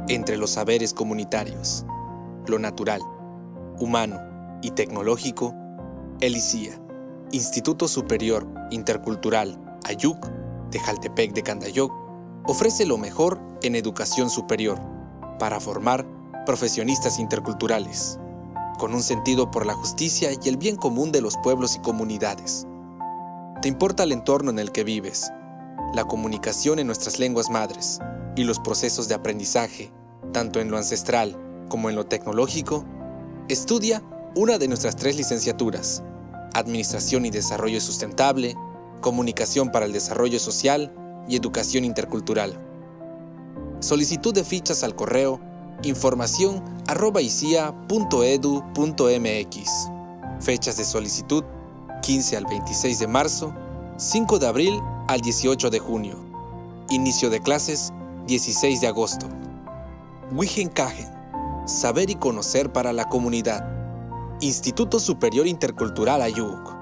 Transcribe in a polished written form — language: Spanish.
entre los saberes comunitarios, lo natural, humano y tecnológico, el ICIA, Instituto Superior Intercultural Ayuc de Jaltepec de Candayoc, ofrece lo mejor en educación superior para formar profesionistas interculturales, con un sentido por la justicia y el bien común de los pueblos y comunidades. ¿Te importa el entorno en el que vives, la comunicación en nuestras lenguas madres y los procesos de aprendizaje, tanto en lo ancestral como en lo tecnológico? Estudia una de nuestras 3 licenciaturas: Administración y Desarrollo Sustentable, Comunicación para el Desarrollo Social y Educación Intercultural. Solicitud de fichas al correo informacion@icia.edu.mx. Fechas de solicitud: 15 al 26 de marzo, 5 de abril al 18 de junio. Inicio de clases: 16 de agosto. Wigenkagen, saber y conocer para la comunidad. Instituto Superior Intercultural Ayuc.